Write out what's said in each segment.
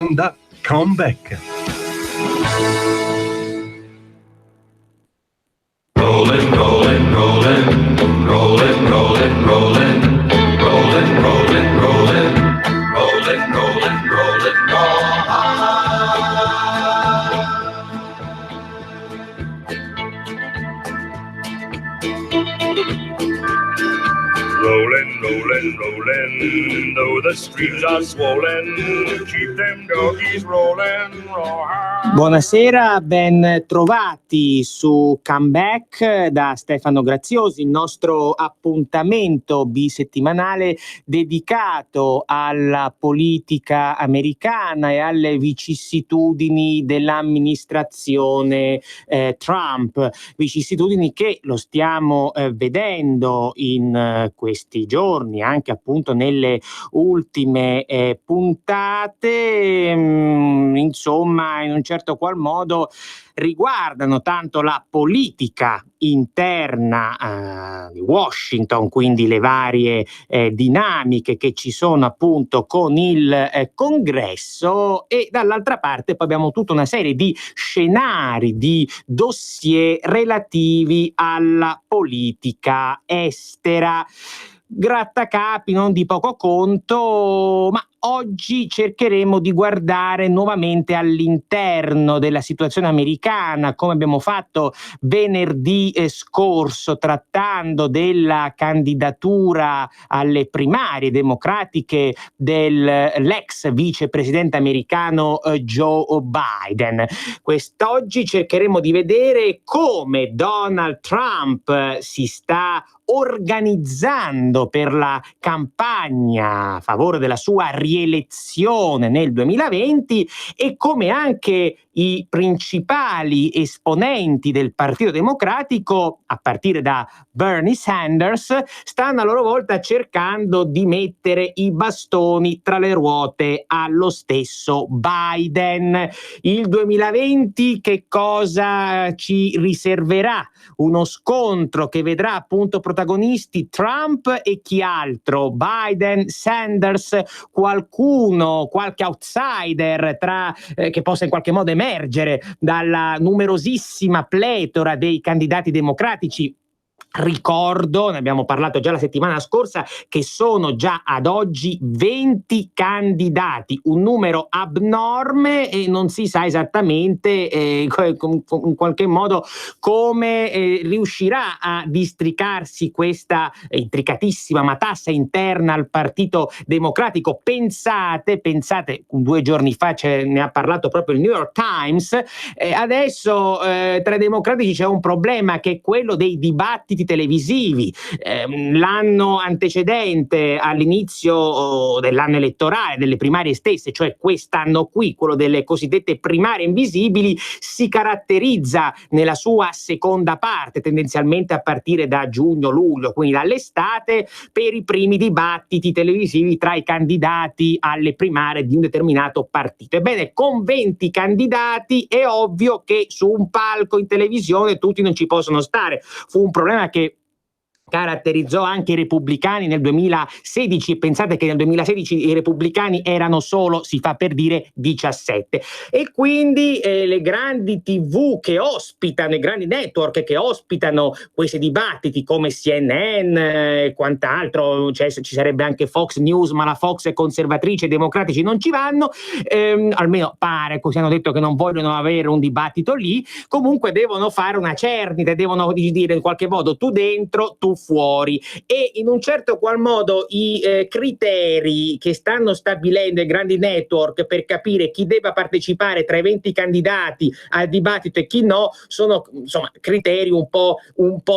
onda Comeback. Rollin', rollin', rollin', rollin', rollin', rollin', rollin', rollin', rollin', rollin', rollin', rollin', Rollin', rollin', rollin', though the streams are swollen, keep them doggies rollin', Buonasera, ben trovati su Comeback da Stefano Graziosi, il nostro appuntamento bisettimanale dedicato alla politica americana e alle vicissitudini dell'amministrazione Trump, vicissitudini che lo stiamo vedendo in questi giorni, anche appunto nelle ultime puntate, insomma, in un certo qual modo riguardano tanto la politica interna di Washington, quindi le varie dinamiche che ci sono appunto con il Congresso, e dall'altra parte poi abbiamo tutta una serie di scenari, di dossier relativi alla politica estera. Grattacapi non di poco conto, ma oggi cercheremo di guardare nuovamente all'interno della situazione americana, come abbiamo fatto venerdì scorso, trattando della candidatura alle primarie democratiche dell'ex vicepresidente americano Joe Biden. Quest'oggi cercheremo di vedere come Donald Trump si sta organizzando per la campagna a favore della sua rielezione nel 2020 e come anche i principali esponenti del Partito Democratico, a partire da Bernie Sanders, stanno a loro volta cercando di mettere i bastoni tra le ruote allo stesso Biden. Il 2020 che cosa ci riserverà? Uno scontro che vedrà appunto protagonisti Trump e chi altro? Biden, Sanders, qualcuno, qualche outsider che possa in qualche modo emergere dalla numerosissima pletora dei candidati democratici. Ricordo, ne abbiamo parlato già la settimana scorsa, che sono già ad oggi 20 candidati, un numero abnorme, e non si sa esattamente in qualche modo come riuscirà a districarsi questa intricatissima matassa interna al Partito Democratico. Pensate, 2 giorni fa ne ha parlato proprio il New York Times, adesso tra i democratici c'è un problema che è quello dei dibattiti televisivi. L'anno antecedente all'inizio dell'anno elettorale, delle primarie stesse, cioè quest'anno qui, quello delle cosiddette primarie invisibili, si caratterizza nella sua seconda parte, tendenzialmente a partire da giugno-luglio, quindi dall'estate, per i primi dibattiti televisivi tra i candidati alle primarie di un determinato partito. Ebbene, con 20 candidati è ovvio che su un palco in televisione tutti non ci possono stare. Fu un problema che caratterizzò anche i repubblicani nel 2016, e pensate che nel 2016 i repubblicani erano solo, si fa per dire, 17, e quindi le grandi TV che ospitano, i grandi network che ospitano questi dibattiti come CNN e quant'altro, cioè ci sarebbe anche Fox News, ma la Fox è conservatrice, i democratici non ci vanno, almeno pare, così hanno detto che non vogliono avere un dibattito lì. Comunque devono fare una cernita, devono dire in qualche modo tu dentro, tu fuori, e in un certo qual modo i criteri che stanno stabilendo i grandi network per capire chi debba partecipare tra i 20 candidati al dibattito e chi no sono insomma criteri un po'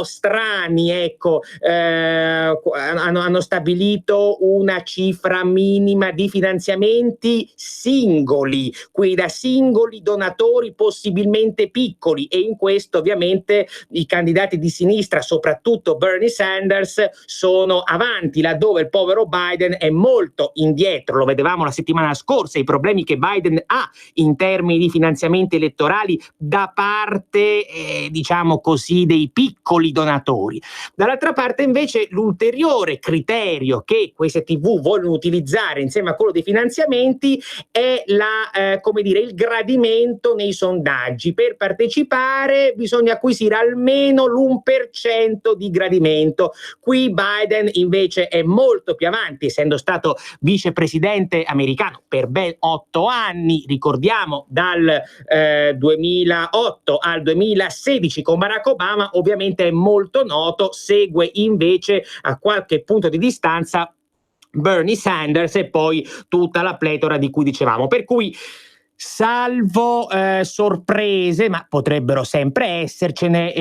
strani, ecco. Hanno stabilito una cifra minima di finanziamenti singoli, quindi da singoli donatori possibilmente piccoli, e in questo ovviamente i candidati di sinistra, soprattutto Bernie Sanders sono avanti, laddove il povero Biden è molto indietro. Lo vedevamo la settimana scorsa, i problemi che Biden ha in termini di finanziamenti elettorali da parte, diciamo così, dei piccoli donatori. Dall'altra parte invece l'ulteriore criterio che queste TV vogliono utilizzare insieme a quello dei finanziamenti è il gradimento nei sondaggi. Per partecipare bisogna acquisire almeno l'1% di gradimento. Qui Biden invece è molto più avanti, essendo stato vicepresidente americano per ben 8 anni, ricordiamo dal 2008 al 2016 con Barack Obama. Ovviamente è molto noto, segue invece a qualche punto di distanza Bernie Sanders e poi tutta la pletora di cui dicevamo, per cui salvo sorprese, ma potrebbero sempre essercene,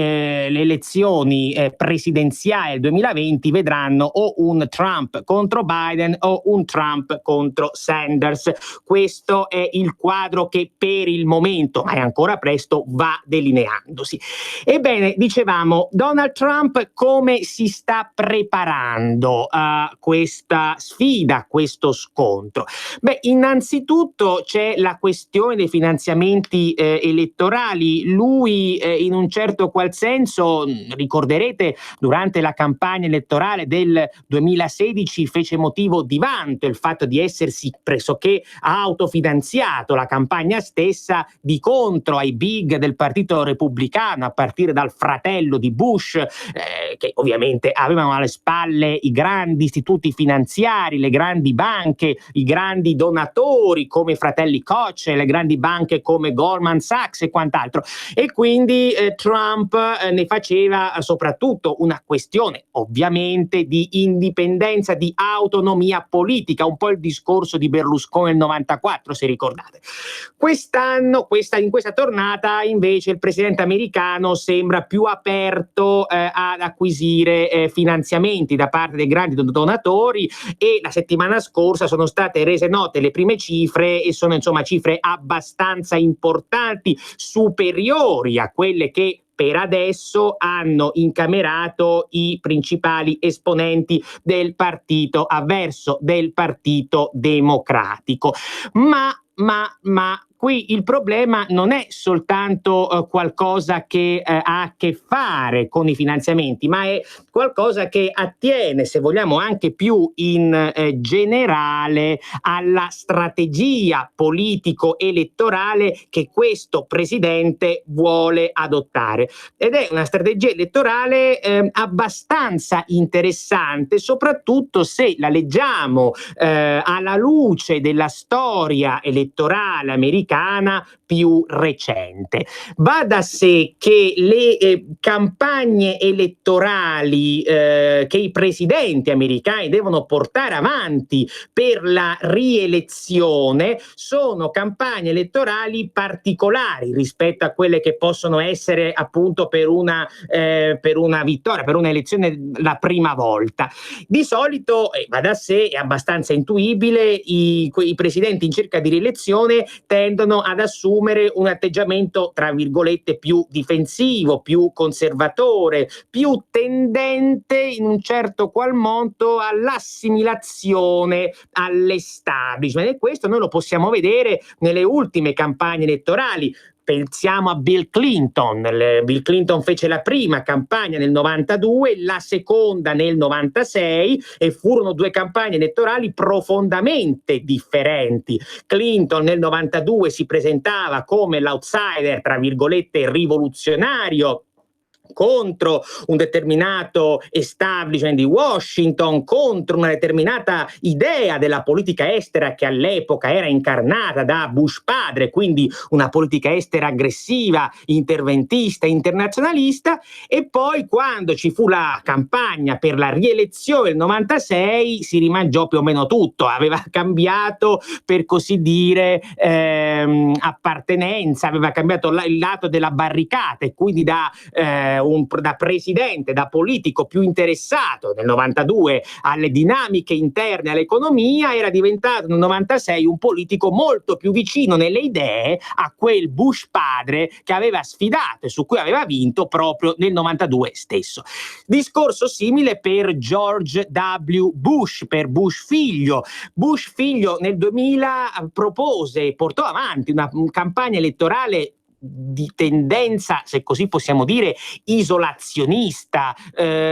le elezioni presidenziali del 2020 vedranno o un Trump contro Biden o un Trump contro Sanders. Questo è il quadro che per il momento, ma è ancora presto, va delineandosi. Ebbene, dicevamo, Donald Trump come si sta preparando a questa sfida, a questo scontro? Beh, innanzitutto c'è la questione dei finanziamenti elettorali. Lui in un certo qual senso, ricorderete, durante la campagna elettorale del 2016 fece motivo di vanto il fatto di essersi pressoché autofinanziato la campagna stessa di contro ai big del Partito Repubblicano, a partire dal fratello di Bush, che ovviamente avevano alle spalle i grandi istituti finanziari, le grandi banche, i grandi donatori come i fratelli Koch, le grandi banche come Goldman Sachs e quant'altro, e quindi Trump ne faceva soprattutto una questione ovviamente di indipendenza, di autonomia politica, un po' il discorso di Berlusconi nel 94, se ricordate. Quest'anno, in questa tornata invece il presidente americano sembra più aperto ad acquisire finanziamenti da parte dei grandi donatori, e la settimana scorsa sono state rese note le prime cifre, e sono insomma cifre abbastanza importanti, superiori a quelle che per adesso hanno incamerato i principali esponenti del partito avverso, del Partito Democratico. Ma qui il problema non è soltanto qualcosa che ha a che fare con i finanziamenti, ma è qualcosa che attiene, se vogliamo, anche più in generale alla strategia politico-elettorale che questo presidente vuole adottare. Ed è una strategia elettorale abbastanza interessante, soprattutto se la leggiamo alla luce della storia elettorale americana più recente. Va da sé che le campagne elettorali che i presidenti americani devono portare avanti per la rielezione sono campagne elettorali particolari rispetto a quelle che possono essere appunto per una vittoria, per un'elezione la prima volta. Di solito, va da sé, è abbastanza intuibile, i presidenti in cerca di rielezione tendono ad assumere un atteggiamento, tra virgolette, più difensivo, più conservatore, più tendente in un certo qual modo all'assimilazione all'establishment, e questo noi lo possiamo vedere nelle ultime campagne elettorali. Pensiamo a Bill Clinton. Bill Clinton fece la prima campagna nel 92, la seconda nel 96, e furono due campagne elettorali profondamente differenti. Clinton nel 92 si presentava come l'outsider, tra virgolette, rivoluzionario, contro un determinato establishment di Washington, contro una determinata idea della politica estera che all'epoca era incarnata da Bush padre, quindi una politica estera aggressiva, interventista, internazionalista. E poi, quando ci fu la campagna per la rielezione del 96, si rimangiò più o meno tutto, aveva cambiato, per così dire, appartenenza, aveva cambiato il lato della barricata, e quindi da da presidente, da politico più interessato nel 92 alle dinamiche interne all'economia, era diventato nel 96 un politico molto più vicino nelle idee a quel Bush padre che aveva sfidato e su cui aveva vinto proprio nel 92 stesso. Discorso simile per George W. Bush, per Bush figlio. Bush figlio nel 2000 propose e portò avanti una campagna elettorale di tendenza, se così possiamo dire, isolazionista,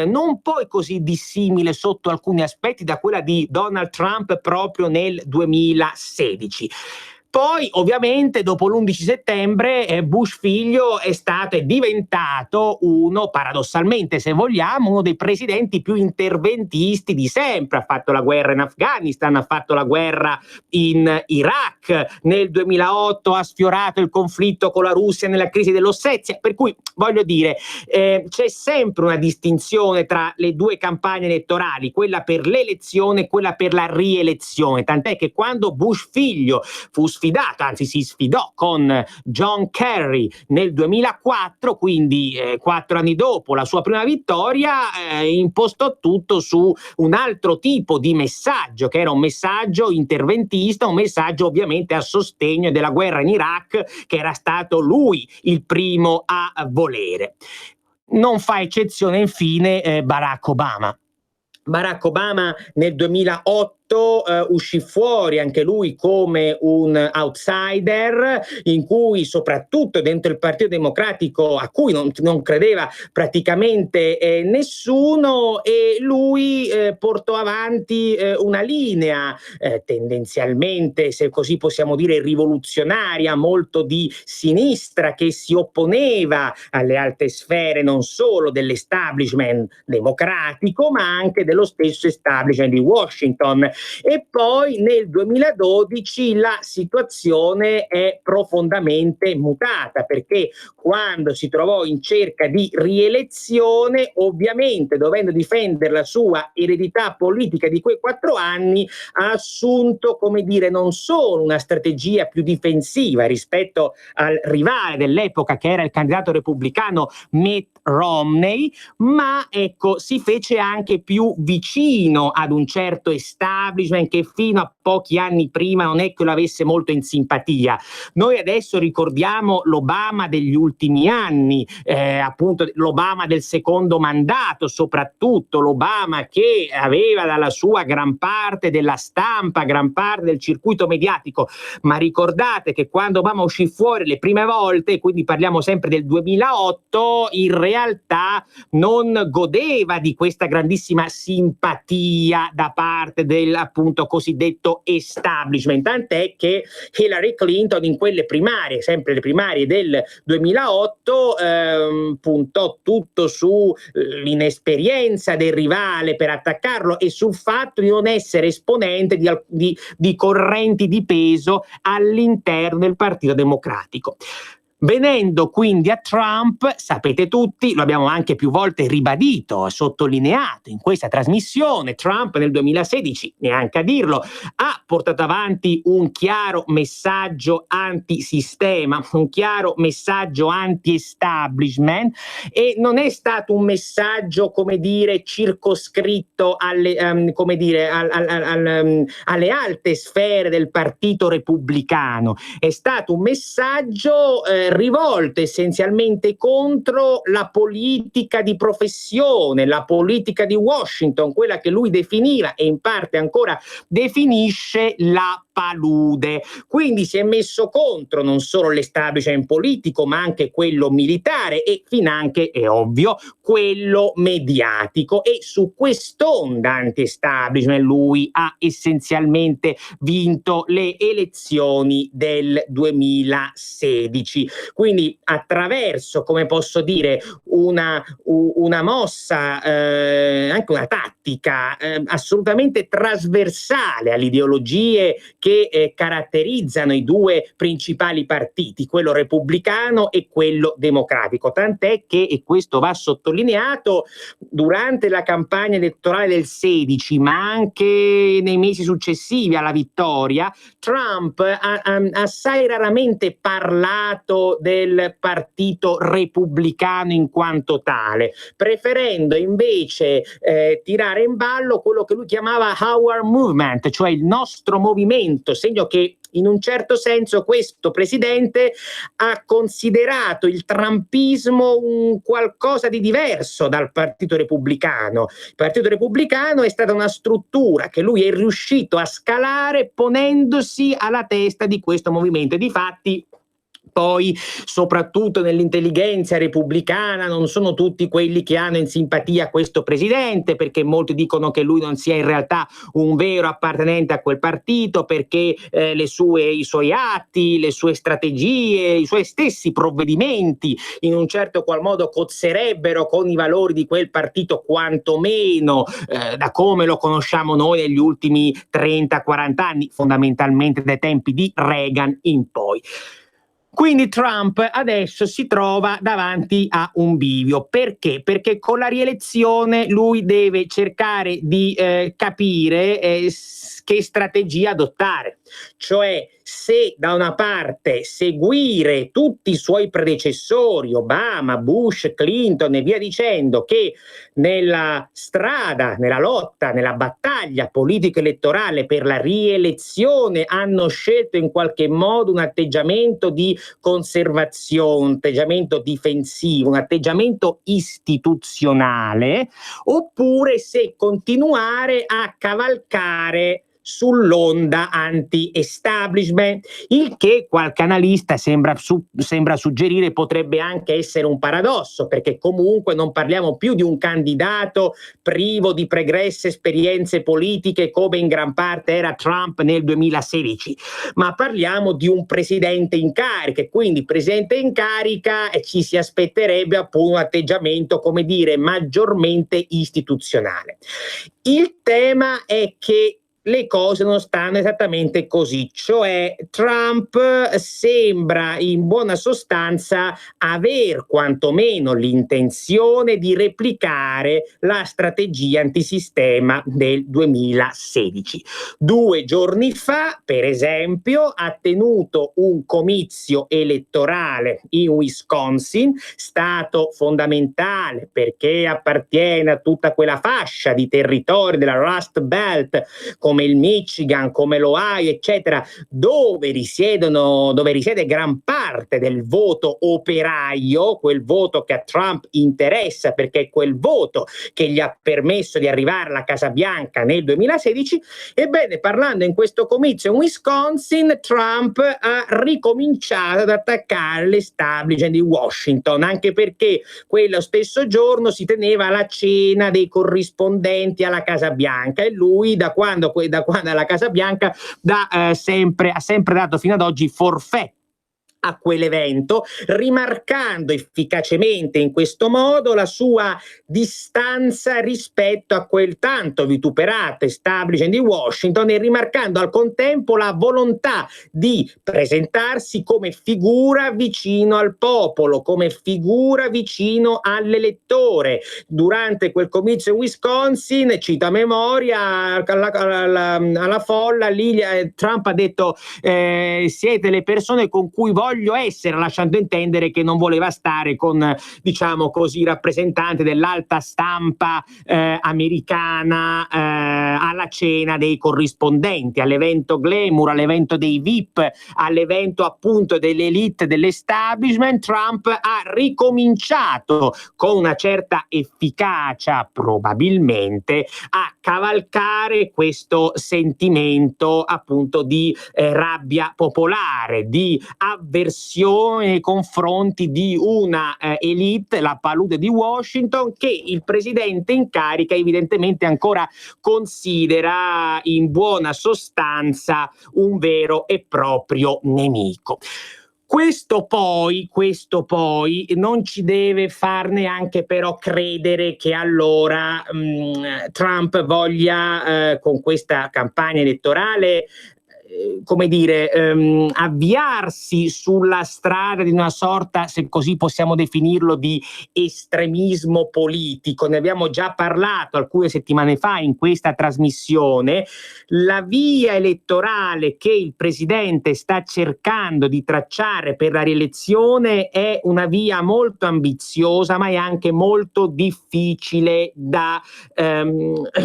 non poi così dissimile sotto alcuni aspetti da quella di Donald Trump proprio nel 2016. Poi, ovviamente, dopo l'11 settembre, Bush figlio è diventato paradossalmente, se vogliamo, uno dei presidenti più interventisti di sempre. Ha fatto la guerra in Afghanistan, ha fatto la guerra in Iraq, nel 2008 ha sfiorato il conflitto con la Russia nella crisi dell'Ossetia, per cui, voglio dire, c'è sempre una distinzione tra le due campagne elettorali, quella per l'elezione e quella per la rielezione, tant'è che quando Bush figlio fu sfidato, anzi si sfidò con John Kerry nel 2004, quindi 4 anni dopo la sua prima vittoria, impostò tutto su un altro tipo di messaggio, che era un messaggio interventista, un messaggio ovviamente a sostegno della guerra in Iraq, che era stato lui il primo a volere. Non fa eccezione infine Barack Obama. Barack Obama nel 2008 uscì fuori anche lui come un outsider, in cui soprattutto dentro il Partito Democratico, a cui non credeva praticamente nessuno, e lui portò avanti una linea tendenzialmente, se così possiamo dire, rivoluzionaria, molto di sinistra, che si opponeva alle alte sfere non solo dell'establishment democratico ma anche dello stesso establishment di Washington. E poi nel 2012 la situazione è profondamente mutata, perché quando si trovò in cerca di rielezione, ovviamente dovendo difendere la sua eredità politica di quei 4 anni, ha assunto, come dire, non solo una strategia più difensiva rispetto al rivale dell'epoca, che era il candidato repubblicano Mitt Romney, ma ecco, si fece anche più vicino ad un certo establishment che fino a pochi anni prima non è che lo avesse molto in simpatia. Noi adesso ricordiamo l'Obama degli ultimi anni, appunto l'Obama del secondo mandato, soprattutto l'Obama che aveva dalla sua gran parte della stampa, gran parte del circuito mediatico, ma ricordate che quando Obama uscì fuori le prime volte, quindi parliamo sempre del 2008, in realtà non godeva di questa grandissima simpatia da parte del appunto cosiddetto establishment, tant'è che Hillary Clinton in quelle primarie, sempre le primarie del 2008, puntò tutto sull'inesperienza del rivale per attaccarlo e sul fatto di non essere esponente di correnti di peso all'interno del Partito Democratico. Venendo quindi a Trump, sapete tutti, lo abbiamo anche più volte ribadito, sottolineato in questa trasmissione, Trump nel 2016, neanche a dirlo, ha portato avanti un chiaro messaggio antisistema, un chiaro messaggio anti-establishment, e non è stato un messaggio, come dire, circoscritto alle alte sfere del Partito Repubblicano, è stato un messaggio rivolte essenzialmente contro la politica di professione, la politica di Washington, quella che lui definiva e in parte ancora definisce la palude. Quindi si è messo contro non solo l'establishment politico ma anche quello militare e finanche, è ovvio, quello mediatico, e su quest'onda anti-establishment lui ha essenzialmente vinto le elezioni del 2016. Quindi attraverso, come posso dire, una mossa, anche una tattica assolutamente trasversale alle ideologie che che caratterizzano i due principali partiti, quello repubblicano e quello democratico, tant'è che, e questo va sottolineato, durante la campagna elettorale del 16, ma anche nei mesi successivi alla vittoria, Trump ha assai raramente parlato del partito repubblicano in quanto tale, preferendo invece tirare in ballo quello che lui chiamava our movement, cioè il nostro movimento, segno che in un certo senso questo presidente ha considerato il trumpismo un qualcosa di diverso dal Partito Repubblicano. Il Partito Repubblicano è stata una struttura che lui è riuscito a scalare ponendosi alla testa di questo movimento, e difatti poi, soprattutto nell'intelligenza repubblicana, non sono tutti quelli che hanno in simpatia questo presidente, perché molti dicono che lui non sia in realtà un vero appartenente a quel partito, perché i suoi atti, le sue strategie, i suoi stessi provvedimenti in un certo qual modo cozzerebbero con i valori di quel partito, quantomeno da come lo conosciamo noi negli ultimi 30-40 anni, fondamentalmente dai tempi di Reagan in poi. Quindi Trump adesso si trova davanti a un bivio. Perché? Perché con la rielezione lui deve cercare di capire che strategia adottare. Cioè, se da una parte seguire tutti i suoi predecessori, Obama, Bush, Clinton e via dicendo, che nella strada, nella lotta, nella battaglia politico-elettorale per la rielezione hanno scelto in qualche modo un atteggiamento di conservazione, un atteggiamento difensivo, un atteggiamento istituzionale, oppure se continuare a cavalcare sull'onda anti-establishment, il che qualche analista sembra suggerire potrebbe anche essere un paradosso, perché comunque non parliamo più di un candidato privo di pregresse esperienze politiche come in gran parte era Trump nel 2016, ma parliamo di un presidente in carica, e quindi presidente in carica ci si aspetterebbe appunto un atteggiamento, come dire, maggiormente istituzionale. Il tema è che le cose non stanno esattamente così, cioè Trump sembra in buona sostanza aver quantomeno l'intenzione di replicare la strategia antisistema del 2016. 2 giorni fa, per esempio, ha tenuto un comizio elettorale in Wisconsin, stato fondamentale perché appartiene a tutta quella fascia di territori della Rust Belt, come il Michigan, come l'Ohio, eccetera, dove risiede gran parte del voto operaio, quel voto che a Trump interessa perché è quel voto che gli ha permesso di arrivare alla Casa Bianca nel 2016. Ebbene, parlando in questo comizio in Wisconsin, Trump ha ricominciato ad attaccare l'establishment di Washington, anche perché quello stesso giorno si teneva la cena dei corrispondenti alla Casa Bianca, e lui da quando alla Casa Bianca ha sempre dato fino ad oggi forfait a quell'evento, rimarcando efficacemente in questo modo la sua distanza rispetto a quel tanto vituperato establishment di Washington, e rimarcando al contempo la volontà di presentarsi come figura vicino al popolo, come figura vicino all'elettore. Durante quel comizio in Wisconsin, cito a memoria, alla folla lì Trump ha detto siete le persone con cui voglio essere, lasciando intendere che non voleva stare con, diciamo così, rappresentanti dell'alta stampa americana alla cena dei corrispondenti, all'evento glamour, all'evento dei VIP, all'evento appunto dell'elite dell'establishment. Trump ha ricominciato con una certa efficacia, probabilmente, a cavalcare questo sentimento appunto di rabbia popolare, di avversione nei confronti di una elite, la palude di Washington, che il presidente in carica evidentemente ancora considera in buona sostanza un vero e proprio nemico. Questo poi non ci deve far neanche però credere che allora Trump voglia con questa campagna elettorale come dire, avviarsi sulla strada di una sorta, se così possiamo definirlo, di estremismo politico. Ne abbiamo già parlato alcune settimane fa in questa trasmissione. La via elettorale che il presidente sta cercando di tracciare per la rielezione è una via molto ambiziosa, ma è anche molto difficile da,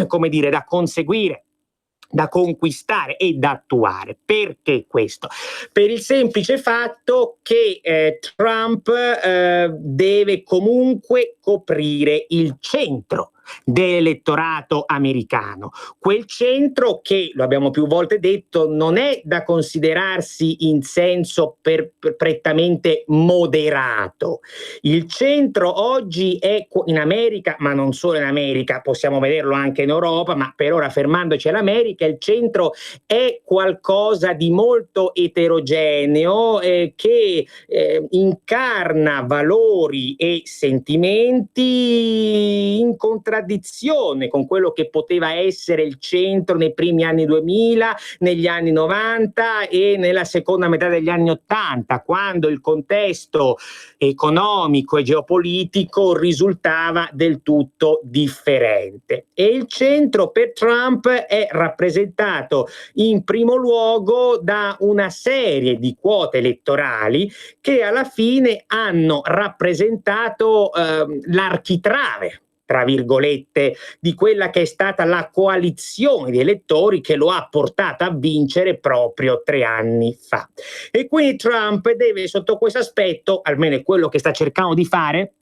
come dire, da conseguire, da conquistare e da attuare. Perché questo? Per il semplice fatto che Trump deve comunque coprire il centro dell'elettorato americano, quel centro che, lo abbiamo più volte detto, non è da considerarsi in senso prettamente moderato. Il centro oggi è in America, ma non solo in America, possiamo vederlo anche in Europa, ma per ora fermandoci all'America, il centro è qualcosa di molto eterogeneo che incarna valori e sentimenti in contraddizione con quello che poteva essere il centro nei primi anni 2000, negli anni 90 e nella seconda metà degli anni 80, quando il contesto economico e geopolitico risultava del tutto differente. E il centro per Trump è rappresentato in primo luogo da una serie di quote elettorali che alla fine hanno rappresentato l'architrave, tra virgolette, di quella che è stata la coalizione di elettori che lo ha portato a vincere proprio 3 anni fa. E quindi Trump deve, sotto questo aspetto, almeno è quello che sta cercando di fare,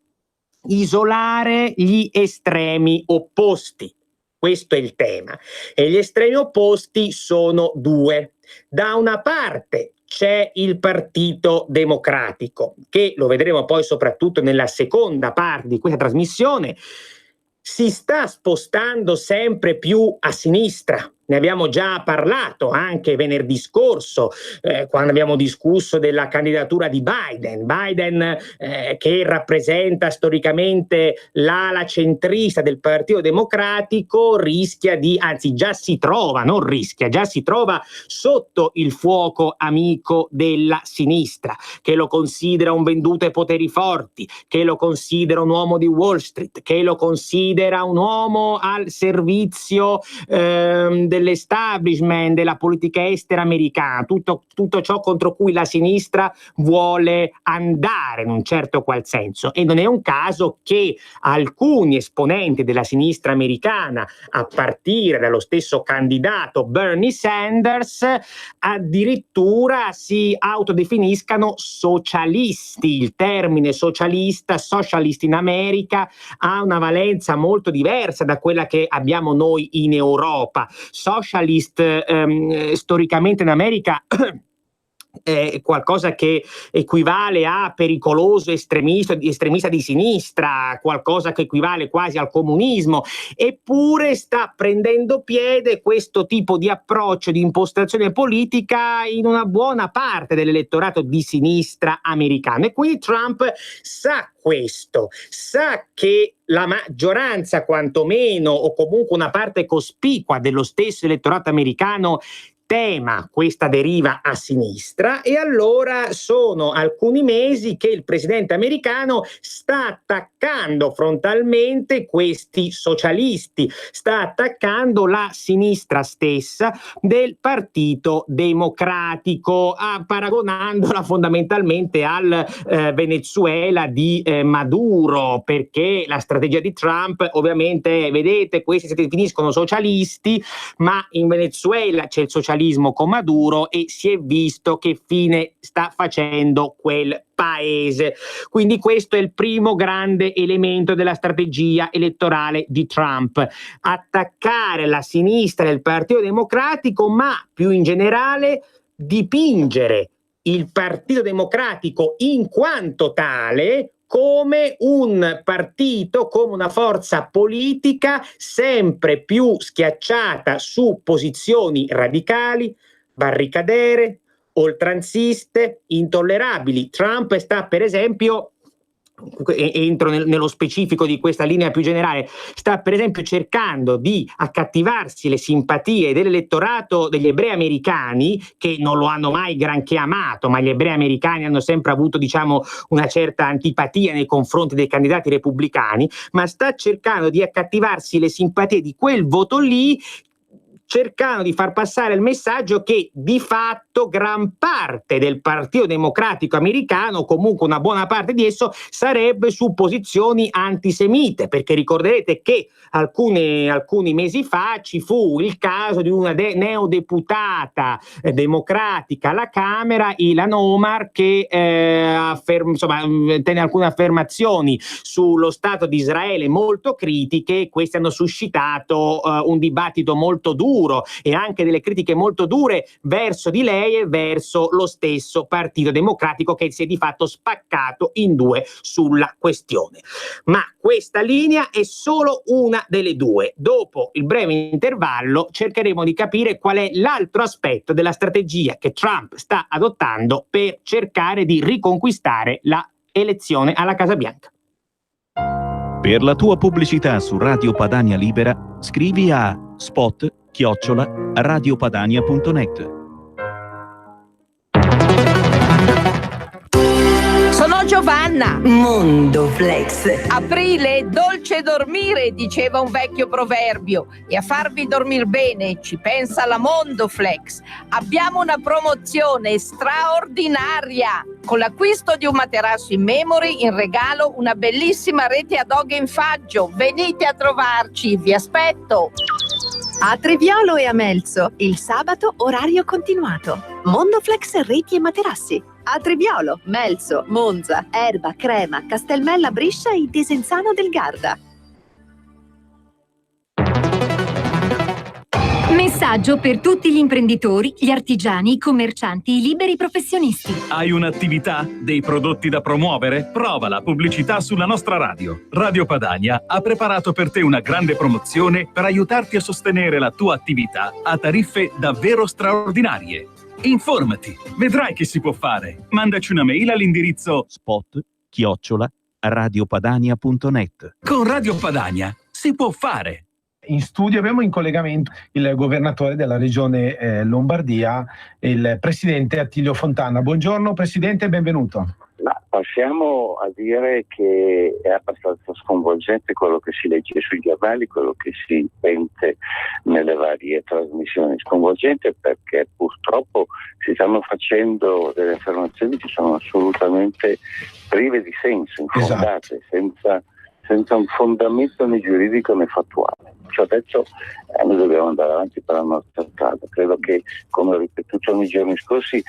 isolare gli estremi opposti. Questo è il tema. E gli estremi opposti sono 2. Da una parte c'è il Partito Democratico, che lo vedremo poi soprattutto nella seconda parte di questa trasmissione, si sta spostando sempre più a sinistra. Ne abbiamo già parlato anche venerdì scorso, quando abbiamo discusso della candidatura di Biden. Biden che rappresenta storicamente l'ala centrista del Partito Democratico, rischia di, anzi già si trova, non rischia, già si trova sotto il fuoco amico della sinistra, che lo considera un venduto ai poteri forti, che lo considera un uomo di Wall Street, che lo considera un uomo al servizio dell'establishment, della politica estera americana, tutto ciò contro cui la sinistra vuole andare in un certo qual senso. E non è un caso che alcuni esponenti della sinistra americana, a partire dallo stesso candidato Bernie Sanders, addirittura si autodefiniscano socialisti. Il termine socialista, socialist in America, ha una valenza molto diversa da quella che abbiamo noi in Europa. Socialist storicamente in America è qualcosa che equivale a pericoloso estremista di sinistra, qualcosa che equivale quasi al comunismo, eppure sta prendendo piede questo tipo di approccio, di impostazione politica in una buona parte dell'elettorato di sinistra americano. E qui Trump sa questo, sa che la maggioranza quantomeno, o comunque una parte cospicua dello stesso elettorato americano, tema questa deriva a sinistra, e allora sono alcuni mesi che il presidente americano sta attaccando frontalmente questi socialisti, sta attaccando la sinistra stessa del Partito Democratico, paragonandola fondamentalmente al Venezuela di Maduro, perché la strategia di Trump ovviamente è, vedete, questi si definiscono socialisti, ma in Venezuela c'è il socialismo con Maduro e si è visto che fine sta facendo quel paese. Quindi questo è il primo grande elemento della strategia elettorale di Trump: attaccare la sinistra del Partito Democratico, ma più in generale dipingere il Partito Democratico in quanto tale come un partito, come una forza politica sempre più schiacciata su posizioni radicali, barricadere, oltranziste, intollerabili. Trump sta, per esempio, entro nello specifico di questa linea più generale, sta per esempio cercando di accattivarsi le simpatie dell'elettorato degli ebrei americani, che non lo hanno mai granché amato, ma gli ebrei americani hanno sempre avuto, diciamo, una certa antipatia nei confronti dei candidati repubblicani, ma sta cercando di accattivarsi le simpatie di quel voto lì, cercando di far passare il messaggio che di fatto gran parte del Partito Democratico americano, comunque una buona parte di esso, sarebbe su posizioni antisemite, perché ricorderete che alcuni mesi fa ci fu il caso di una neodeputata democratica alla Camera, Ilhan Omar, che tenne alcune affermazioni sullo Stato di Israele molto critiche. Queste hanno suscitato un dibattito molto duro e anche delle critiche molto dure verso di lei e verso lo stesso Partito Democratico, che si è di fatto spaccato in due sulla questione. Ma questa linea è solo una delle due. Dopo il breve intervallo cercheremo di capire qual è l'altro aspetto della strategia che Trump sta adottando per cercare di riconquistare la elezione alla Casa Bianca. Per la tua pubblicità su Radio Padania Libera, scrivi a spot@radiopadania.net. Sono Giovanna. Mondoflex. Aprile, dolce dormire, diceva un vecchio proverbio, e a farvi dormir bene ci pensa la Mondoflex. Abbiamo una promozione straordinaria. Con l'acquisto di un materasso in memory, in regalo una bellissima rete ad hoc in faggio. Venite a trovarci, vi aspetto. A Treviolo e a Melzo, il sabato orario continuato. Mondoflex reti e materassi. A Treviolo, Melzo, Monza, Erba, Crema, Castelmella, Brescia e Desenzano del Garda. Messaggio per tutti gli imprenditori, gli artigiani, i commercianti, i liberi professionisti. Hai un'attività? Dei prodotti da promuovere? Prova la pubblicità sulla nostra radio. Radio Padania ha preparato per te una grande promozione per aiutarti a sostenere la tua attività a tariffe davvero straordinarie. Informati, vedrai che si può fare. Mandaci una mail all'indirizzo spot@radiopadania.net. Con Radio Padania si può fare. In studio abbiamo in collegamento il governatore della regione Lombardia, il presidente Attilio Fontana. Buongiorno Presidente, benvenuto. Ma passiamo a dire che è abbastanza sconvolgente quello che si legge sui giornali, quello che si sente nelle varie trasmissioni. Sconvolgente perché purtroppo si stanno facendo delle affermazioni che sono assolutamente prive di senso, infondate, senza un fondamento né giuridico né fattuale. Ciò detto, noi dobbiamo andare avanti per la nostra strada. Credo che, come ho ripetuto nei giorni scorsi,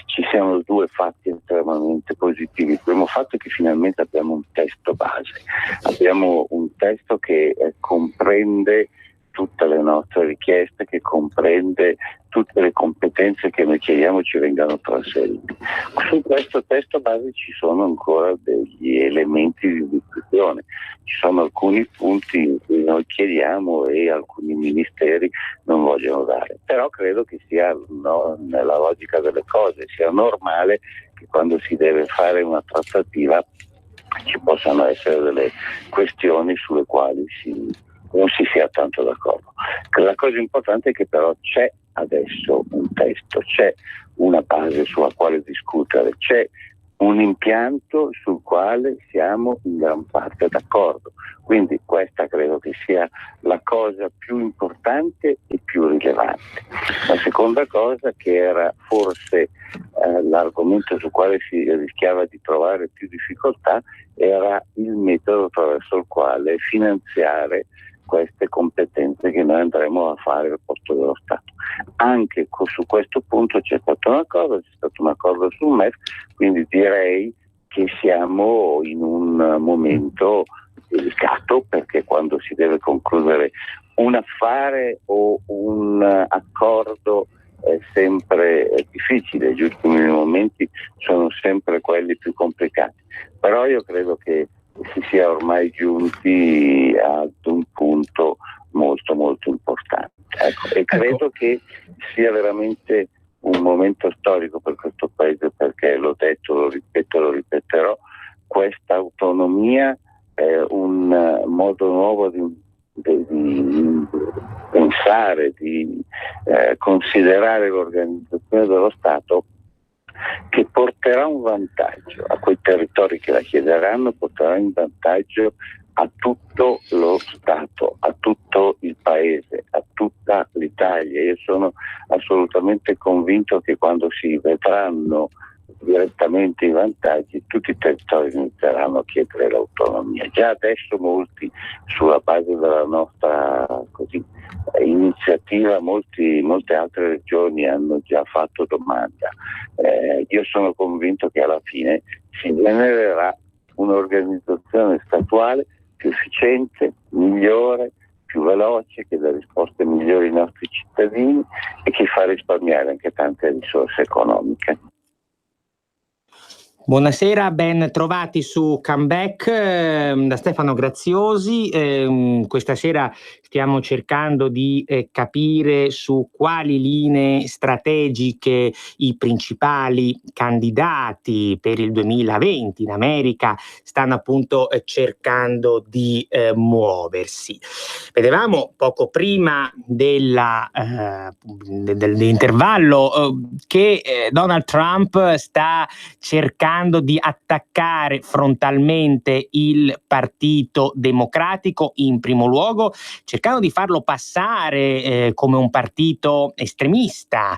ci siano due fatti estremamente positivi. Il primo fatto è che finalmente abbiamo un testo base, abbiamo un testo che comprende tutte le nostre richieste, che comprende tutte le competenze che noi chiediamo ci vengano trasferite. Su questo testo base ci sono ancora degli elementi di discussione, ci sono alcuni punti in cui noi chiediamo e alcuni ministeri non vogliono dare, però credo che sia nella logica delle cose, sia normale che quando si deve fare una trattativa ci possano essere delle questioni sulle quali non si sia tanto d'accordo. La cosa importante è che però c'è adesso un testo, c'è una base sulla quale discutere, c'è un impianto sul quale siamo in gran parte d'accordo. Quindi questa credo che sia la cosa più importante e più rilevante. La seconda cosa, che era forse l'argomento sul quale si rischiava di trovare più difficoltà, era il metodo attraverso il quale finanziare queste competenze che noi andremo a fare al posto dello Stato. Anche su questo punto c'è stata un accordo sul MEF, quindi direi che siamo in un momento delicato, perché quando si deve concludere un affare o un accordo è sempre difficile, gli ultimi momenti sono sempre quelli più complicati, però io credo che si sia ormai giunti ad un punto molto molto importante. E credo che sia veramente un momento storico per questo paese, perché l'ho detto, lo ripeto, lo ripeterò, questa autonomia è un modo nuovo di pensare, di considerare l'organizzazione dello Stato, che porterà un vantaggio a quei territori che la chiederanno, porterà un vantaggio a tutto lo Stato, a tutto il Paese, a tutta l'Italia. Io sono assolutamente convinto che quando si vedranno direttamente i vantaggi, tutti i territori inizieranno a chiedere l'autonomia. Già adesso molti, sulla base della nostra iniziativa, molte altre regioni hanno già fatto domanda. Io sono convinto che alla fine si genererà un'organizzazione statuale più efficiente, migliore, più veloce, che dà risposte migliori ai nostri cittadini e che fa risparmiare anche tante risorse economiche. Buonasera, ben trovati su Comeback da Stefano Graziosi. Questa sera stiamo cercando di capire su quali linee strategiche i principali candidati per il 2020 in America stanno appunto cercando di muoversi. Vedevamo poco prima dell'intervallo che Donald Trump sta cercando di attaccare frontalmente il Partito Democratico, in primo luogo cercando di farlo passare come un partito estremista,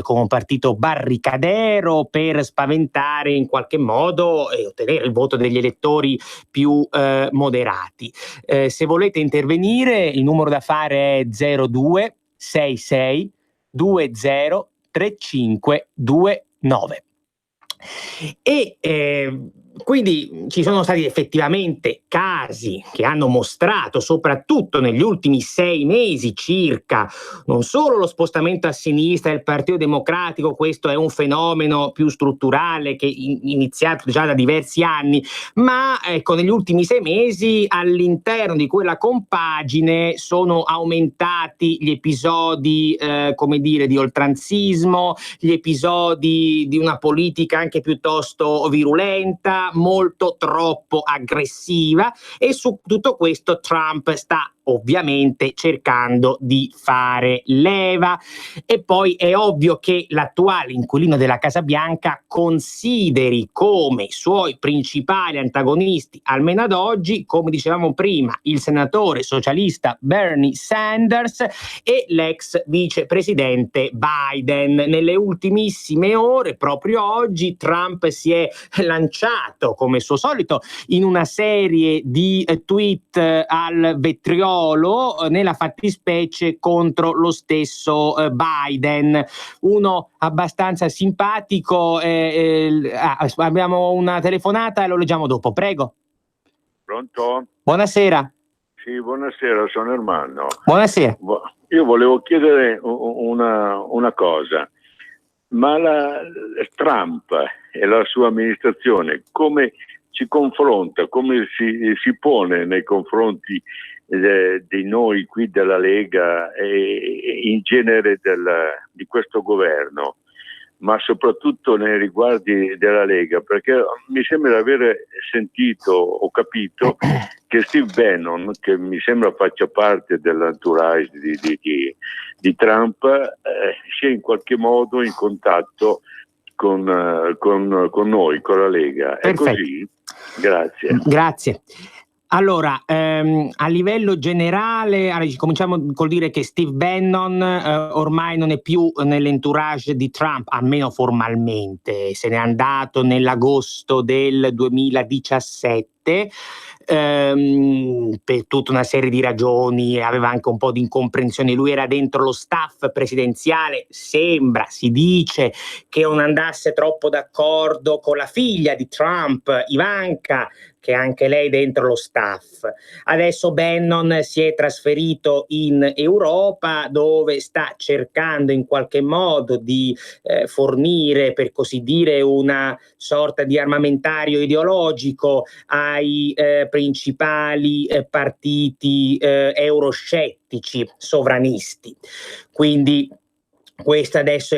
come un partito barricadero, per spaventare in qualche modo e ottenere il voto degli elettori più moderati. Se volete intervenire, il numero da fare è 02 66 20 3529. E quindi ci sono stati effettivamente casi che hanno mostrato, soprattutto negli ultimi 6 mesi circa, non solo lo spostamento a sinistra del Partito Democratico, questo è un fenomeno più strutturale che iniziato già da diversi anni, ma ecco, negli ultimi 6 mesi all'interno di quella compagine sono aumentati gli episodi di oltranzismo, gli episodi di una politica anche piuttosto virulenta, molto troppo aggressiva, e su tutto questo Trump sta ovviamente cercando di fare leva. E poi è ovvio che l'attuale inquilino della Casa Bianca consideri come suoi principali antagonisti, almeno ad oggi, come dicevamo prima, il senatore socialista Bernie Sanders e l'ex vicepresidente Biden. Nelle ultimissime ore, proprio oggi, Trump si è lanciato, come suo solito, in una serie di tweet al vitriolo, nella fattispecie contro lo stesso Biden. Uno abbastanza simpatico. Abbiamo una telefonata e lo leggiamo dopo, prego. Pronto? Buonasera. Sì, buonasera, sono Ermanno. Buonasera. Io volevo chiedere una cosa, ma Trump e la sua amministrazione come si confronta, come si pone nei confronti di noi qui della Lega e in genere di questo governo, ma soprattutto nei riguardi della Lega, perché mi sembra di aver sentito o capito che Steve Bannon, che mi sembra faccia parte dell'entourage di Trump, sia in qualche modo in contatto con noi, con la Lega. È così? Grazie. Allora, a livello generale, cominciamo col dire che Steve Bannon ormai non è più nell'entourage di Trump, almeno formalmente. Se n'è andato nell'agosto del 2017 per tutta una serie di ragioni, aveva anche un po' di incomprensioni. Lui era dentro lo staff presidenziale, si dice che non andasse troppo d'accordo con la figlia di Trump, Ivanka, che anche lei dentro lo staff. Adesso Bannon si è trasferito in Europa, dove sta cercando in qualche modo di fornire, per così dire, una sorta di armamentario ideologico ai principali partiti euroscettici, sovranisti. Quindi questo adesso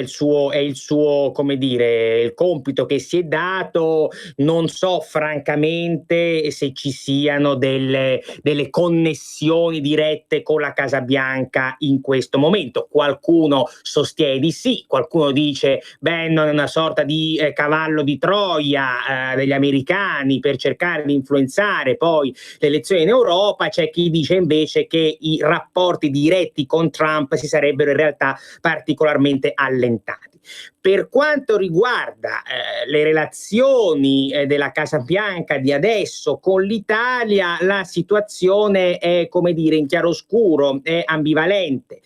è il suo, come dire, il compito che si è dato. Non so francamente se ci siano delle connessioni dirette con la Casa Bianca in questo momento. Qualcuno sostiene di sì, qualcuno dice Bannon è una sorta di cavallo di Troia degli americani per cercare di influenzare poi le elezioni in Europa. C'è chi dice invece che i rapporti diretti con Trump si sarebbero in realtà particolarmente allentati. Per quanto riguarda le relazioni della Casa Bianca di adesso con l'Italia, la situazione è, come dire, in chiaroscuro, è ambivalente.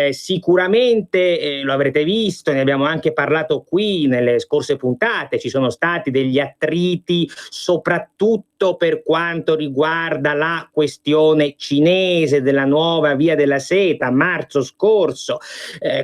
Sicuramente lo avrete visto, ne abbiamo anche parlato qui nelle scorse puntate, ci sono stati degli attriti soprattutto per quanto riguarda la questione cinese della nuova via della seta a marzo scorso,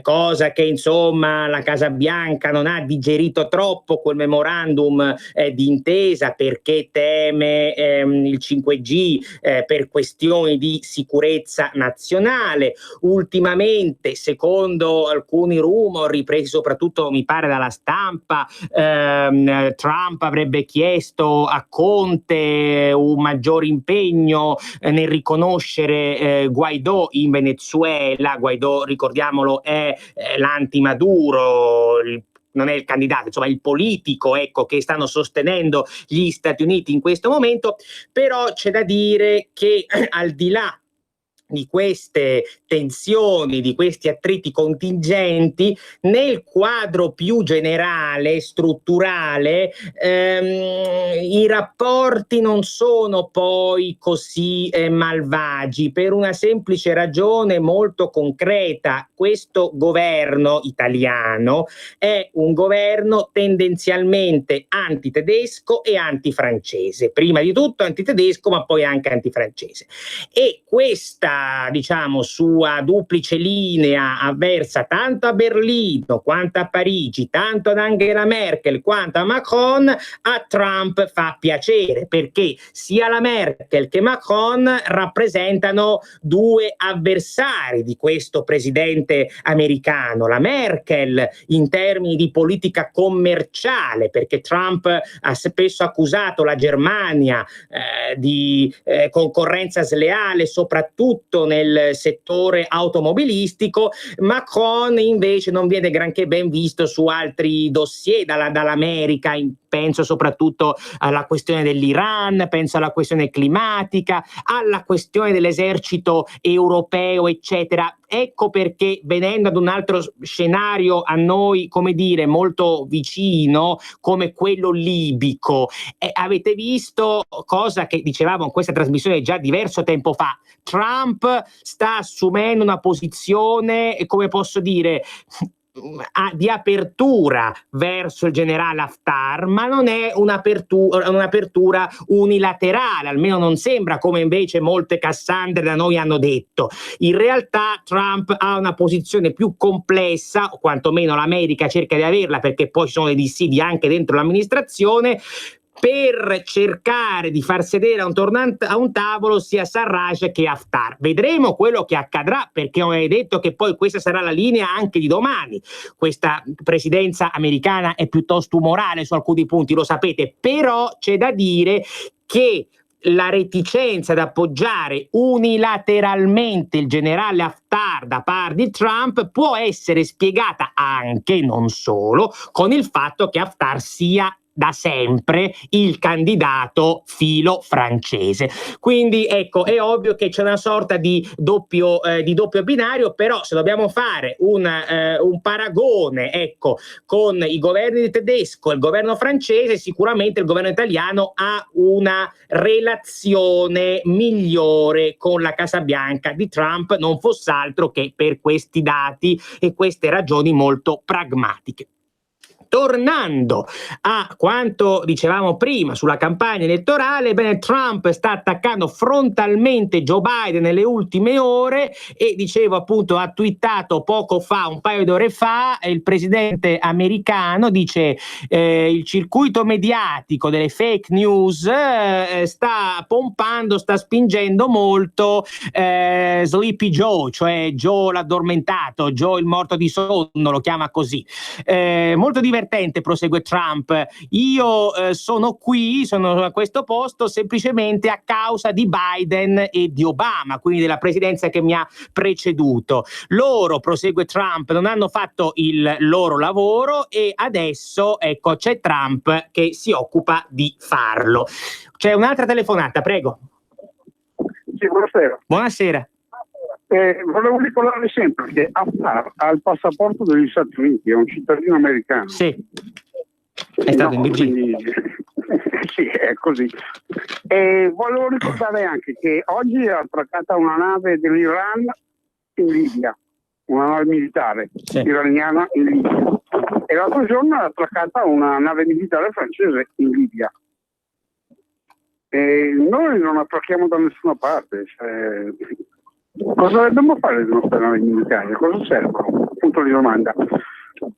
cosa che insomma la Casa Bianca non ha digerito troppo quel memorandum di intesa, perché teme il 5G per questioni di sicurezza nazionale. Ultimamente, secondo alcuni rumor ripresi soprattutto mi pare dalla stampa, Trump avrebbe chiesto a Conte un maggior impegno nel riconoscere Guaidó in Venezuela. Guaidó, ricordiamolo, è l'anti-Maduro, non è il candidato, insomma il politico, ecco, che stanno sostenendo gli Stati Uniti in questo momento. Però c'è da dire che al di là di queste tensioni, di questi attriti contingenti, nel quadro più generale, strutturale, i rapporti non sono poi così malvagi, per una semplice ragione molto concreta. Questo governo italiano è un governo tendenzialmente antitedesco e antifrancese, prima di tutto antitedesco ma poi anche antifrancese, e questa, diciamo, sua duplice linea avversa tanto a Berlino quanto a Parigi, tanto ad Angela Merkel quanto a Macron, a Trump fa piacere, perché sia la Merkel che Macron rappresentano due avversari di questo presidente americano. La Merkel in termini di politica commerciale, perché Trump ha spesso accusato la Germania di concorrenza sleale soprattutto nel settore automobilistico. Macron invece non viene granché ben visto su altri dossier dall'America, penso soprattutto alla questione dell'Iran, penso alla questione climatica, alla questione dell'esercito europeo, eccetera. Ecco perché, venendo ad un altro scenario a noi, come dire, molto vicino, come quello libico, avete visto, cosa che dicevamo in questa trasmissione già diverso tempo fa, Trump sta assumendo una posizione, come posso dire, di apertura verso il generale Haftar, ma non è un'apertura unilaterale, almeno non sembra, come invece molte Cassandre da noi hanno detto. In realtà Trump ha una posizione più complessa, o quantomeno l'America cerca di averla, perché poi ci sono dei dissidi anche dentro l'amministrazione, per cercare di far sedere a un tavolo sia Sarraj che Haftar. Vedremo quello che accadrà, perché non è detto che poi questa sarà la linea anche di domani. Questa presidenza americana è piuttosto umorale su alcuni punti, lo sapete, però c'è da dire che la reticenza ad appoggiare unilateralmente il generale Haftar da parte di Trump può essere spiegata anche, non solo, con il fatto che Haftar sia da sempre il candidato filo francese. Quindi ecco, è ovvio che c'è una sorta di doppio binario, però se dobbiamo fare un paragone, ecco, con i governi tedesco e il governo francese, sicuramente il governo italiano ha una relazione migliore con la Casa Bianca di Trump, non fosse altro che per questi dati e queste ragioni molto pragmatiche. Tornando a quanto dicevamo prima sulla campagna elettorale, Trump sta attaccando frontalmente Joe Biden nelle ultime ore e dicevo appunto ha twittato poco fa, un paio d'ore fa, il presidente americano dice il circuito mediatico delle fake news sta pompando, sta spingendo molto Sleepy Joe, cioè Joe l'addormentato, Joe il morto di sonno, lo chiama così. Molto divertente, prosegue Trump. Io sono qui, sono a questo posto semplicemente a causa di Biden e di Obama, quindi della presidenza che mi ha preceduto. Loro, prosegue Trump, non hanno fatto il loro lavoro e adesso, ecco, c'è Trump che si occupa di farlo. C'è un'altra telefonata, prego. Sì, buonasera. Buonasera. Volevo ricordare sempre che Haftar ha il passaporto degli Stati Uniti, è un cittadino americano. Sì, è stato in Virginia. Sì, è così. E volevo ricordare anche che oggi è attraccata una nave dell'Iran in Libia, una nave militare iraniana in Libia. E l'altro giorno è attraccata una nave militare francese in Libia. E noi non attracchiamo da nessuna parte. Cosa dobbiamo fare le nostre navi militari? Cosa servono? Punto di domanda.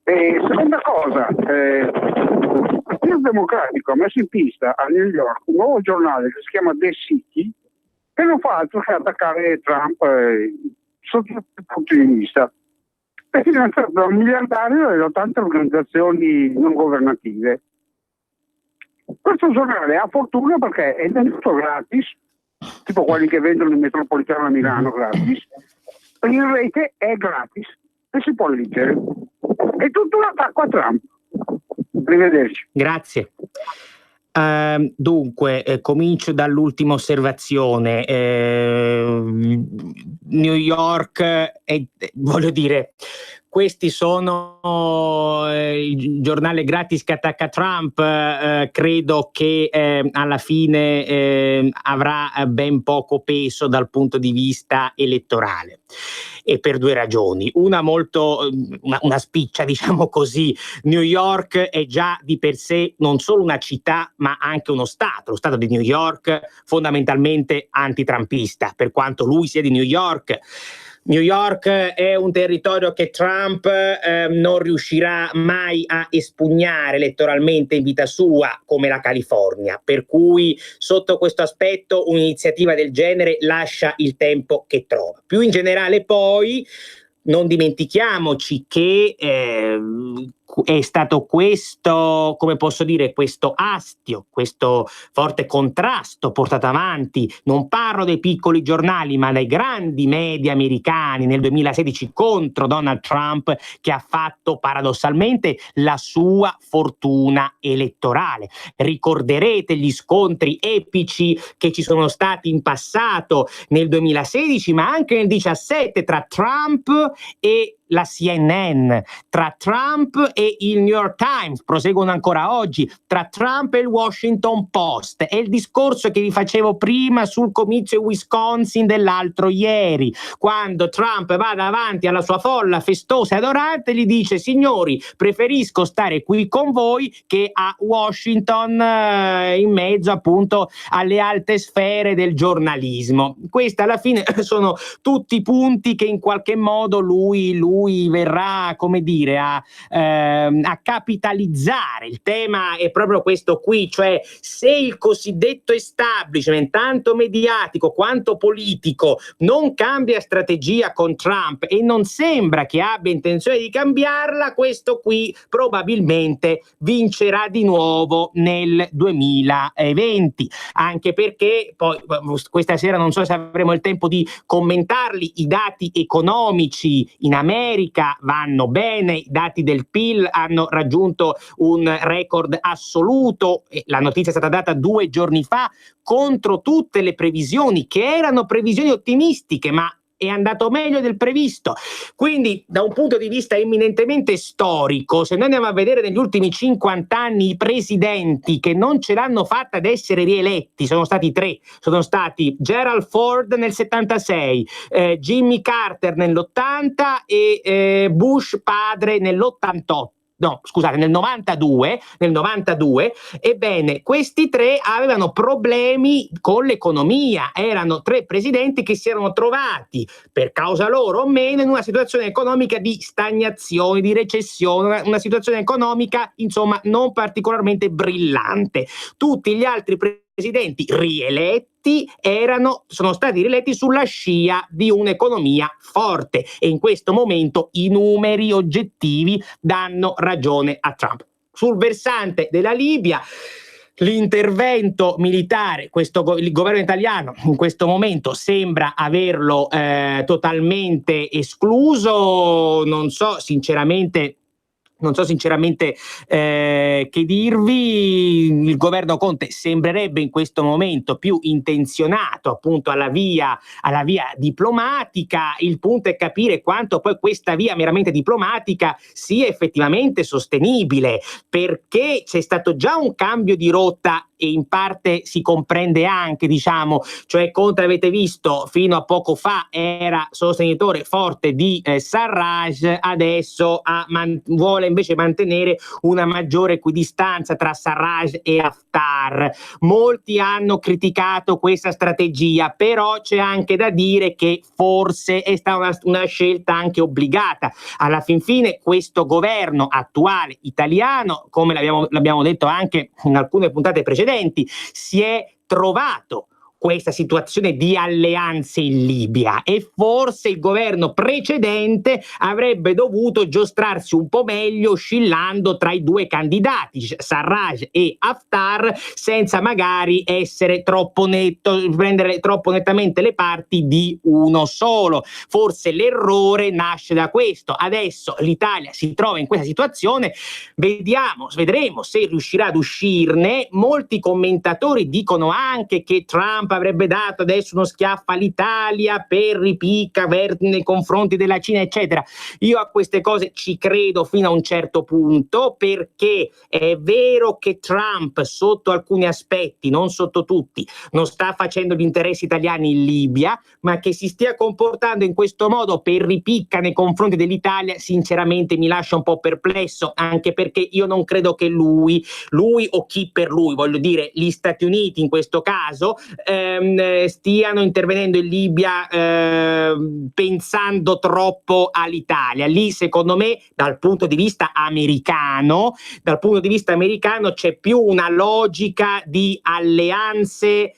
E seconda cosa, il Partito Democratico ha messo in pista a New York un nuovo giornale che si chiama The City, che non fa altro che attaccare Trump sotto tutti i punti di vista. È finanziato da un miliardario e da tante organizzazioni non governative. Questo giornale ha fortuna perché è venduto gratis, tipo quelli che vendono in metropolitana a Milano gratis, in rete è gratis e si può leggere. È tutto un attacco a Trump. Arrivederci. Grazie. Dunque, comincio dall'ultima osservazione. New York, voglio dire, questi sono il giornale gratis che attacca Trump, credo che alla fine avrà ben poco peso dal punto di vista elettorale. E per due ragioni. Una spiccia, diciamo così. New York è già di per sé non solo una città, ma anche uno stato. Lo stato di New York fondamentalmente antitrumpista, per quanto lui sia di New York. New York è un territorio che Trump non riuscirà mai a espugnare elettoralmente in vita sua come la California, per cui sotto questo aspetto un'iniziativa del genere lascia il tempo che trova. Più in generale poi non dimentichiamoci che è stato questo, come posso dire, questo astio, questo forte contrasto portato avanti, non parlo dei piccoli giornali, ma dai grandi media americani nel 2016 contro Donald Trump, che ha fatto paradossalmente la sua fortuna elettorale. Ricorderete gli scontri epici che ci sono stati in passato nel 2016, ma anche nel 2017 tra Trump e la CNN, tra Trump e il New York Times, proseguono ancora oggi, tra Trump e il Washington Post. È il discorso che vi facevo prima sul comizio Wisconsin dell'altro ieri, quando Trump va davanti alla sua folla festosa e adorante e gli dice: signori, preferisco stare qui con voi che a Washington, in mezzo appunto alle alte sfere del giornalismo. Questi alla fine sono tutti punti che in qualche modo lui verrà, come dire, a capitalizzare. Il tema è proprio questo qui, cioè se il cosiddetto establishment, tanto mediatico quanto politico, non cambia strategia con Trump e non sembra che abbia intenzione di cambiarla, questo qui probabilmente vincerà di nuovo nel 2020, anche perché poi questa sera non so se avremo il tempo di commentarli, i dati economici in America vanno bene, i dati del PIL hanno raggiunto un record assoluto, la notizia è stata data 2 giorni fa, contro tutte le previsioni che erano previsioni ottimistiche, ma è andato meglio del previsto. Quindi da un punto di vista eminentemente storico, se noi andiamo a vedere negli ultimi 50 anni i presidenti che non ce l'hanno fatta ad essere rieletti, sono stati 3, sono stati Gerald Ford nel 76, Jimmy Carter nell'80 e Bush padre nell'88. nel 92, ebbene, questi tre avevano problemi con l'economia, erano tre presidenti che si erano trovati, per causa loro o meno, in una situazione economica di stagnazione, di recessione, una situazione economica, insomma, non particolarmente brillante. Tutti gli altri presidenti rieletti sono stati rieletti sulla scia di un'economia forte, e in questo momento i numeri oggettivi danno ragione a Trump. Sul versante della Libia, l'intervento militare, il governo italiano in questo momento sembra averlo totalmente escluso. Non so sinceramente che dirvi. Il governo Conte sembrerebbe in questo momento più intenzionato appunto alla via diplomatica. Il punto è capire quanto poi questa via meramente diplomatica sia effettivamente sostenibile, perché c'è stato già un cambio di rotta, e in parte si comprende anche, cioè Conte, avete visto, fino a poco fa era sostenitore forte di Sarraj, adesso vuole invece mantenere una maggiore equidistanza tra Sarraj e Haftar. Molti hanno criticato questa strategia, però c'è anche da dire che forse è stata una scelta anche obbligata. Alla fin fine questo governo attuale italiano, come l'abbiamo detto anche in alcune puntate precedenti, si è trovato questa situazione di alleanze in Libia, e forse il governo precedente avrebbe dovuto giostrarsi un po' meglio oscillando tra i due candidati, Sarraj e Haftar, senza magari essere prendere troppo nettamente le parti di uno solo. Forse l'errore nasce da questo. Adesso l'Italia si trova in questa situazione, vedremo se riuscirà ad uscirne. Molti commentatori dicono anche che Trump avrebbe dato adesso uno schiaffo all'Italia per ripicca nei confronti della Cina, eccetera. Io a queste cose ci credo fino a un certo punto, perché è vero che Trump sotto alcuni aspetti, non sotto tutti, non sta facendo gli interessi italiani in Libia, ma che si stia comportando in questo modo per ripicca nei confronti dell'Italia sinceramente mi lascia un po' perplesso, anche perché io non credo che lui o chi per lui, voglio dire gli Stati Uniti in questo caso, stiano intervenendo in Libia pensando troppo all'Italia. Lì, secondo me, dal punto di vista americano c'è più una logica di alleanze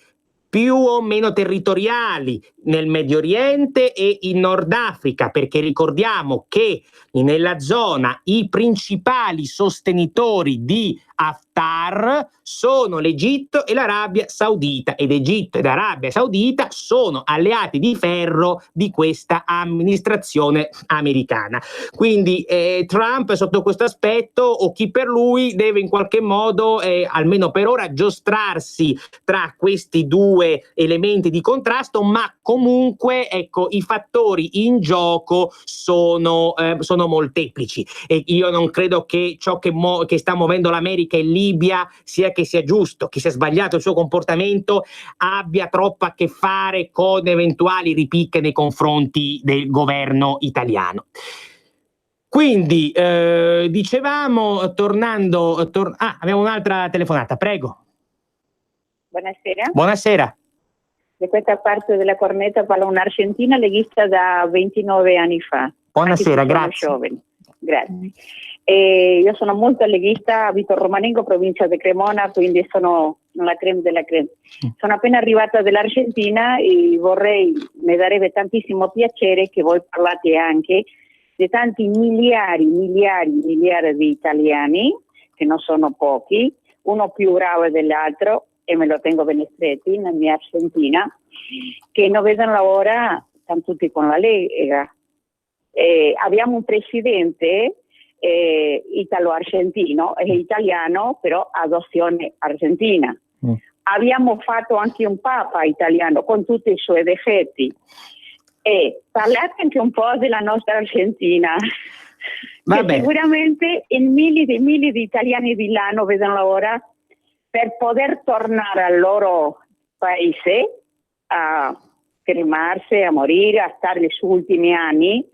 più o meno territoriali nel Medio Oriente e in Nord Africa, perché ricordiamo che nella zona i principali sostenitori di Haftar sono l'Egitto e l'Arabia Saudita, ed Egitto ed Arabia Saudita sono alleati di ferro di questa amministrazione americana. Quindi Trump sotto questo aspetto, o chi per lui, deve in qualche modo, almeno per ora, giostrarsi tra questi due elementi di contrasto, ma comunque ecco, i fattori in gioco sono molteplici, e io non credo che ciò che sta muovendo l'America in Libia, sia che sia giusto, che sia sbagliato il suo comportamento, abbia troppo a che fare con eventuali ripicche nei confronti del governo italiano. Quindi dicevamo, abbiamo un'altra telefonata, prego. Buonasera. Buonasera. Di questa parte della cornetta parla un'argentina leghista da 29 anni fa. Buonasera, grazie. Grazie. Io sono molto leghista, abito a Romanengo, provincia di Cremona, quindi sono la creme della creme. Sono appena arrivata dall'Argentina e mi darebbe tantissimo piacere che voi parlate anche di tanti miliardi di italiani, che non sono pochi, uno più bravo dell'altro, e me lo tengo ben stretti, nella mia Argentina, che non vedono ora, stanno tutti con la Lega. Abbiamo un presidente italo-argentino, è italiano, però adozione argentina. Abbiamo fatto anche un papa italiano con tutti i suoi difetti. E parlate anche un po' della nostra Argentina. Che sicuramente mille di italiani di là non vedono ora per poter tornare al loro paese a fermarsi, a morire, a stare gli ultimi anni.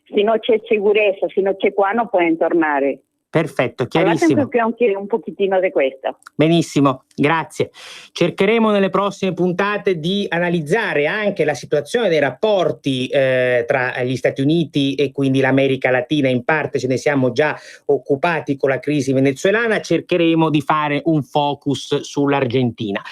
Se non c'è sicurezza, se non c'è qua, non possono tornare. Perfetto, chiarissimo. Più anche un pochettino di questo. Benissimo, grazie. Cercheremo nelle prossime puntate di analizzare anche la situazione dei rapporti tra gli Stati Uniti e quindi l'America Latina. In parte ce ne siamo già occupati con la crisi venezuelana, cercheremo di fare un focus sull'Argentina.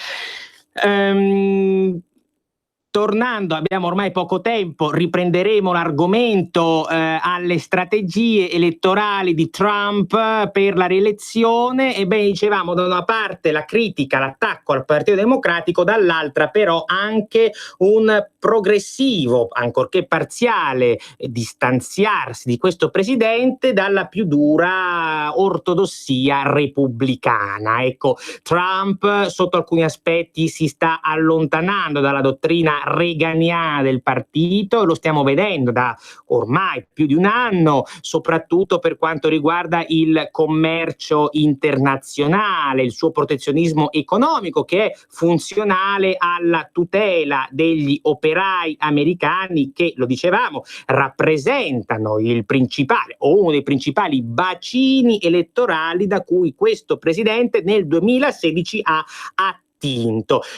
Tornando, abbiamo ormai poco tempo, riprenderemo l'argomento alle strategie elettorali di Trump per la rielezione. Ebbene, dicevamo, da una parte la critica, l'attacco al Partito Democratico, dall'altra però anche un progressivo, ancorché parziale, distanziarsi di questo presidente dalla più dura ortodossia repubblicana. Ecco, Trump sotto alcuni aspetti si sta allontanando dalla dottrina reganiana del partito, lo stiamo vedendo da ormai più di un anno, soprattutto per quanto riguarda il commercio internazionale, il suo protezionismo economico che è funzionale alla tutela degli operai americani che, lo dicevamo, rappresentano il principale o uno dei principali bacini elettorali da cui questo presidente nel 2016 ha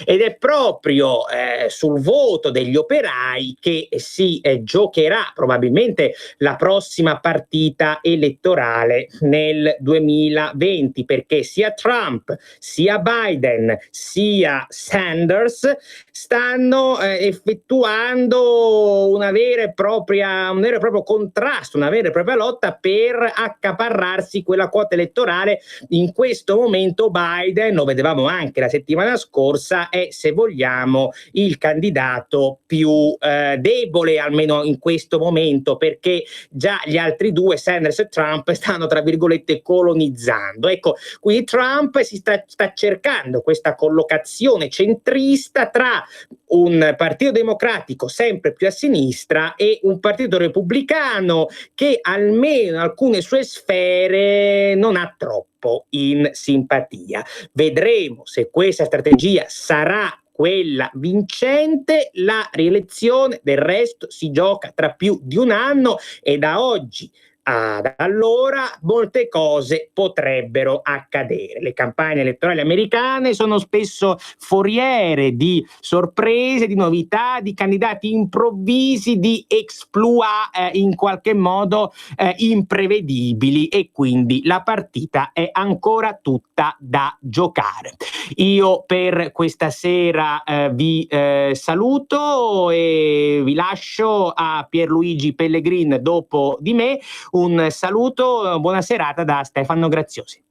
ed è proprio sul voto degli operai che si giocherà probabilmente la prossima partita elettorale nel 2020, perché sia Trump, sia Biden, sia Sanders stanno effettuando un vero e proprio contrasto, una vera e propria lotta per accaparrarsi quella quota elettorale. In questo momento Biden, lo vedevamo anche la settimana scorsa, è, se vogliamo, il candidato più debole, almeno in questo momento, perché già gli altri due, Sanders e Trump, stanno tra virgolette colonizzando. Ecco, quindi Trump si sta cercando questa collocazione centrista tra un partito democratico sempre più a sinistra e un partito repubblicano che almeno in alcune sue sfere non ha troppo in simpatia. Vedremo se questa strategia sarà quella vincente. La rielezione del resto si gioca tra più di un anno e da oggi ad allora molte cose potrebbero accadere. Le campagne elettorali americane sono spesso foriere di sorprese, di novità, di candidati improvvisi, di exploit in qualche modo imprevedibili, e quindi la partita è ancora tutta da giocare. Io per questa sera vi saluto e vi lascio a Pierluigi Pellegrin dopo di me. Un saluto, buona serata da Stefano Graziosi.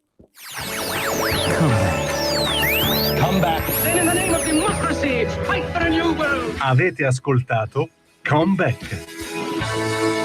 Come back. Then in the name of democracy, fight for a new world. Avete ascoltato Come Back.